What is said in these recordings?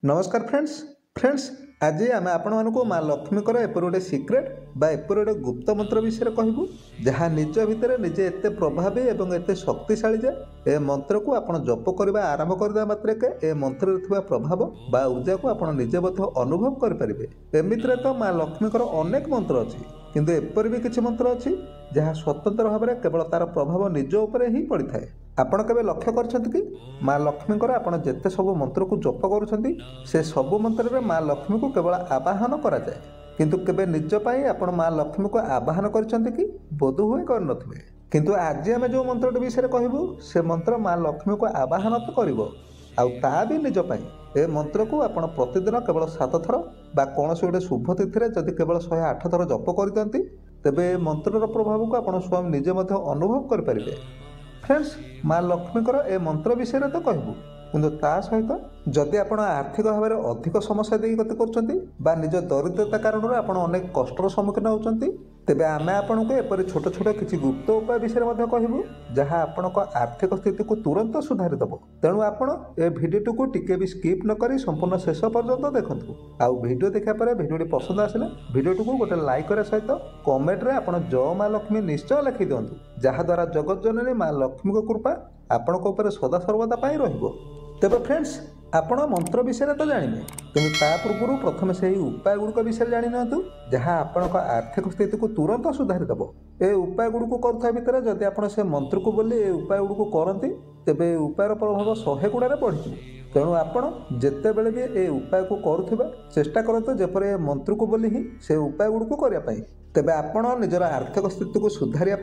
नमस्कार फ्रेंड्स आज आम आपण मानक माँ लक्ष्मी एपर गोटे सिक्रेट बा एपर गोटे गुप्त मंत्र विषय कहबू जहाँ निज भितर निजे एत प्रभावी और एत शक्तिशाली जे ए मंत्र को आप जप करने आरंभ करदे मात्रके ए मंत्र थिबा प्रभाव बा ऊर्जा को आप निजे अनुभव करें। एमती तो माँ लक्ष्मी अनेक मंत्र अच्छी किंतु एपर भी किसी मंत्र अच्छी जहाँ स्वतंत्र भाव में केवल तार प्रभाव निज उपर ही पड़ी थाए। आपण केबे लक्ष्य करछंती कि माँ लक्ष्मी आपण जेते सब मंत्र को जप करुछंती से सब मंत्र रे माँ लक्ष्मी को केवल आवाहन करा जाए किंतु केबे निज पई आपण माँ लक्ष्मी को आवाहन करछंती कि बोध हुए कर नथिबे। किंतु आज आमे जो मंत्र विषय कहबू से मंत्र माँ लक्ष्मी को आवाहन तो करिवो आउ ता भी निज पई। ए मंत्र को आपण प्रतिदिन केवल 7 थर बा कोनोसी गोटे शुभ तिथि जदि केवल 108 थर जप करितंती तेबे मंत्रर प्रभाव को आपण स्वयं निजे मध्य अनुभव कर परिबे। फ्रेंड्स माँ लक्ष्मी ए मंत्र विषय तो कहबू किंतु ता सहित जदि आपण आर्थिक भाव में अधिक समस्या दे गति कर निज दरिद्रता कारण आपण अनेक कष्टर सम्मुखीन होती तेबे आमे आपण को एपरि छोट छोट किसी गुप्त उपाय विषय में कहबू जहाँ आपण आर्थिक स्थिति को तुरंत सुधारी देव। तेणु आपण ए भिडियो को टिके भी स्किप न करी संपूर्ण शेष पर्यंत देखंतु। आउ भिडियो देखा पर भिडियोटी पसंद आसिले भिडियो को गोटे लाइक करे सहित कमेंट रे आपण जय माँ लक्ष्मी निश्चय लिखि दियंतु जहाँ द्वारा जगत जननी माँ लक्ष्मी को कृपा आपण को ऊपर सदा सर्वदा पाई रहिबो। तेबे फ्रेंड्स आपण मंत्र विषय तो जानिबे किंतु ता पूर्व प्रथम से ही उपाय गुड़िक विषय जानि नियंतु जहाँ आपण आर्थिक स्थिति को तुरंत सुधारी देव। ए उपाय गुड़िक करुवा भितर जदि आपण से मंत्र को बोली ए उपाय गुड़िक करती तेबे उपायर प्रभाव 100 गुणारे बढ़ी। तेणु आपण जेतेबेले भी ए उपाय को करुवा चेष्टा करते जेपरि ए मंत्र को बोली ही से उपाय गुड़िक करने तेबे आपण निजर आर्थिक स्थिति को सुधारिया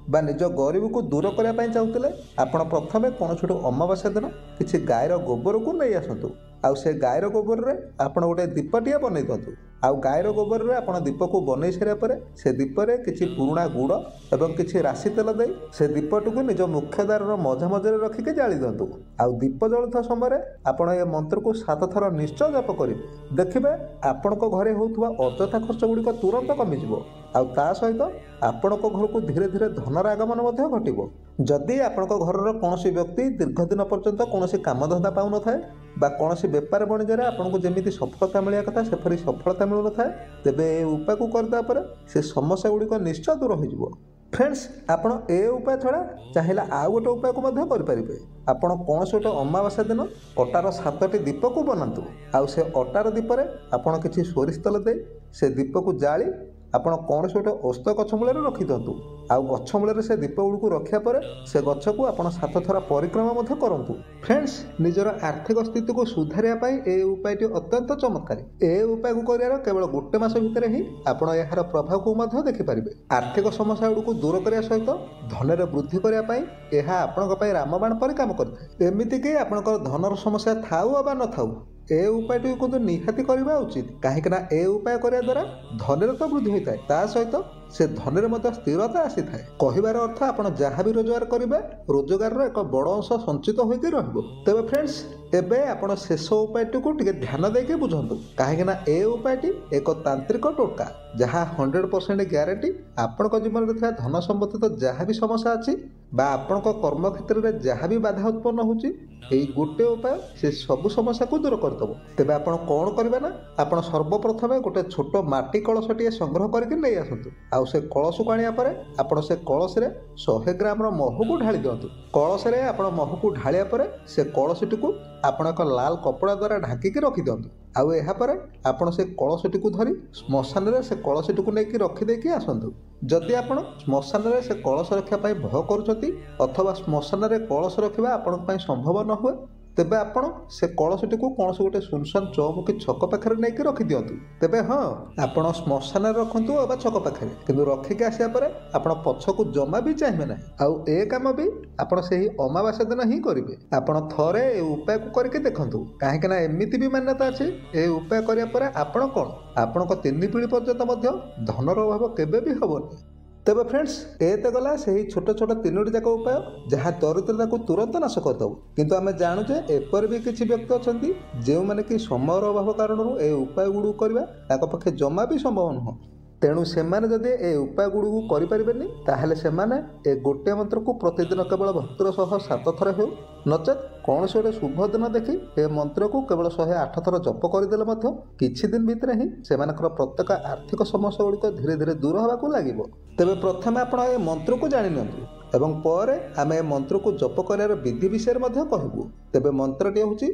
बा निज गरीब को दूर करने चाहूले आपण प्रथमे कौन छोट अमावास्या दिन किसी गायर गोबर को नहीं आसतु आउ से गायर गोबर रे आपण गोटे दीपटिया बनै दियंतु आउ गायर गोबर रे आपण दीप को बनै सारा पर से दीप रे किछि पुराणा गुड़ एवं किछि राशि तेल दे से दीपटू को निज मुख्य द्वार मझा मझे रखिके जाली दियंतु। आउ दीप जलुवा समय आपण ए मंत्र को 7 थर निश्चय जप करिवे देखिबे आपण को घरे होउथुवा अଯଥା खर्च गुड़िक तुरंत कमिजिवो आउ ता सहित आपण को घर को धीरे धीरे धनर आगमन मध्य घटिबो। जदि आपण को घरर कोनोसी व्यक्ति दीर्घ दिन पर्यंत कोनोसी काम धंदा पाउ न थाए बा कोनोसी व्यापार वाणिज्य आपन को जेमिति सफलता मिलिया कथा सेपरि सफलता मिलु न थाए तेबे ए उपाय को करदा पर से समस्या गुड़िक निश्चय दूर होइजिवो। फ्रेंड्स आपण ए उपाय छड़ा चाहिला आउ गोटे उपाय को मध्य करि परिबे। आपण कोनोसी गोटे अमावास्या दिन अटार 7टी दीप को बनातु आउ से अटार दीप रे आपण किछि सोरिष तेल दे से दीप को जाली आपण कौन से गोटे ओस्त गछ मूल रखी दिंतु आउ गछ मूल से दीप गुड़ को रखा पर से गछ को आप 7 थर परिक्रमा करूँ। फ्रेंड्स निजर आर्थिक स्थिति को सुधारिया ए उपायटी अत्यंत चमत्कारी। ए उपाय को कर केवल गोटे मास भितर ही आपण यार प्रभाव को देखिपारे। आर्थिक समस्या गुड़ को दूर करने सहित धन वृद्धि करने आपण रामबाण पर काम करता एमती कि आपण धनर समस्या थाऊ बा न थाऊ ए उपायटी को निहाती करवा उचित कहीं ए उपाय करने द्वारा धन तो वृद्धि होता है ता सहित से धन में स्थिरता आसी थाए। कहबार अर्थ आप जहाँ भी रोजगार करेंगे रोजगार एक बड़ अंश संचित होकर रहिबो। तेबे फ्रेंड्स एबे आपण शेष उपायटी को टिके ध्यान देके बुझंतु कहीं ए उपायटी एक तांत्रिक टोटका जहाँ 100% ग्यारंटी आपण जीवन में था धन संबंधित जहाँ भी समस्या अच्छी बा आपण कर्म क्षेत्र में जहाँ भी बाधा उत्पन्न होची गोटे उपाय से सब समस्या को दूर करदेव। तेबे आपण कौन करेंगे ना आपण सर्वप्रथम गोटे छोट माटी कलशटी संग्रह करके नहीं आसतु आउ से कलश को आनिया पर आपण से कलश रे 100 ग्राम महू को ढाली दियंतु। कलश रे आपण महू को ढालिया पर से कलशटी को आपण एक लाल कपड़ा द्वारा ढांकी रखी दियंतु आउ एहा पर आपण से कलशटी को धरी श्मशान रे से कलशटी को लेके रखी देके आसंतु। जदि आपण श्मशान रे से कलश रखा भय करुछंती अथवा श्मशान रे कलश रखा आपण पई संभव न हुए तेबे आपण से कलशटी को कौन से गोटे सुनसान चौमुखी छक पाखे नहीं रखी दिंतु। तेबे हाँ आपण श्मशान रखु अबा छक पाखे किंतु रखिक आसिया पर आपण पछ को जमा भी चाहिए ना आउ ए काम भी आपण से ही अमावास्या दिन ही करेंगे। आपण थरे ए उपाय को करके देखंतु कहीं एमती भी मान्यता अच्छे ए उपाय करिया पर आपण कौन आपण 3 पीढ़ी पर्यंत धनर अभाव केबे भी हबनी। तेबे फ्रेंड्स एते गला से ही छोट छोट 3टी जाक उपाय जहाँ दरिद्रता को तुरंत नाश करदेव। किंतु आम जानुचे एपर भी किसी व्यक्ति अच्छा जो मैंने कि समय अभाव कारण ए उपाय गुड़ करवा पाखे जमा भी संभव नुह। ତେଣୁ ସେମାନେ ଯଦି ଏ ଉପାୟ ଗୁଡ଼ିକୁ କରିପାରିବେନି ତାହେଲେ ସେମାନେ ଏ ଗୋଟିଏ ମନ୍ତ୍ରକୁ ପ୍ରତିଦିନ କେବଳ ଭକ୍ତିର ସହ 7 ଥର ହେଉ ନଚେତ୍ କୌଣସି ଗୋଟେ ଶୁଭ ଦିନ ଦେଖି ଏ ମନ୍ତ୍ରକୁ କେବଳ 108 ଥର ଜପ କରିଦେଲେ ମଧ୍ୟ କିଛି ଦିନ ଭିତରେ ହିଁ ସେମାନଙ୍କର ପ୍ରତ୍ୟେକ ଆର୍ଥିକ ସମସ୍ୟା ଗୁଡ଼ିକ ଧୀରେ ଧୀରେ ଦୂର ହେବାକୁ ଲାଗିବ। ତେବେ ପ୍ରଥମେ ଆପଣ ଏ ମନ୍ତ୍ରକୁ ଜାଣି ନିଅନ୍ତୁ ଏବଂ ପରେ ଆମେ ଏ ମନ୍ତ୍ରକୁ ଜପ କରିବାର ବିଧି ବିଷୟରେ ମଧ୍ୟ କହିବୁ। ତେବେ ମନ୍ତ୍ରଟି ହେଉଛି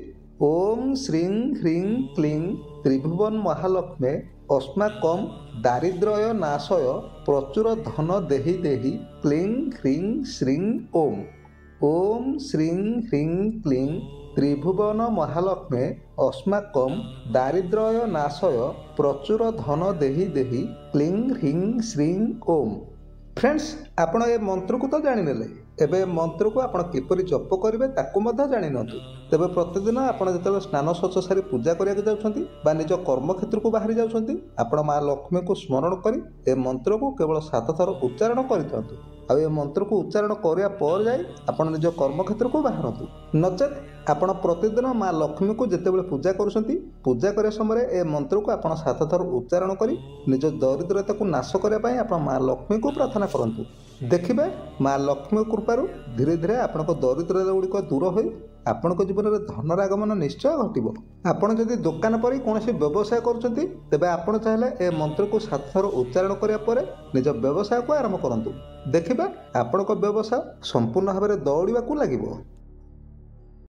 ଓಂ ଶ୍ରୀଂ ହ୍ରୀଂ କ୍ଲିଂ ତ୍ରିଭୁବନ ମହାଲକ୍ଷ୍ମେ अस्माकं दारिद्र्य नाशय प्रचुर धन देहि देहि क्लीं ह्रीं श्रीं ओम। ओम श्रीं ह्रीं क्लीं त्रिभुवन महालक्ष्मे अस्माकं दारिद्र्य नाशय प्रचुर धन देहि देहि क्लीं ह्रीं श्रीं ओम। फ्रेंड्स आपण ए मंत्र को तो जानिनेले एबे मंत्र को आपण किपरि जप करिवे ताकू मध्य जानि नथु। तेबे प्रतिदिन आपण जेतेबेले स्नान शौच सारी पूजा करिया जाउछंती बा निज कर्म क्षेत्र को बाहरी जाउछंती आपण मां लक्ष्मी को स्मरण करी ए मंत्र को केवल 7 थर उच्चारण करिथंतु। आ ए मंत्र को उच्चारण करिया पर जाय आपण निज कर्म क्षेत्र को बाहरंतु। नचेत आपण प्रतिदिन मां लक्ष्मी को जेतेबेले पूजा करूछंती पूजा करे समय ए मंत्र को आपण 7 थर उच्चारण करी निज दरिद्रता को नाश करिया पई आपण मां लक्ष्मी को प्रार्थना करंतु। देखिबे मां लक्ष्मी कृपारू धीरे धीरे आपणको दरिद्रता गुड़िक दूर हो आपणको जीवन में धनर आगमन निश्चय घटिबो। आपण जदि दुकान पर कौन व्यवसाय करुछंती तेबे आपण चाहे ए मंत्र को 7 थर उच्चारण करिया परे निज व्यवसाय को आरंभ करंतु। देखिबे आपणको व्यवसाय संपूर्ण भाव में दौड़िबा को लागिबो।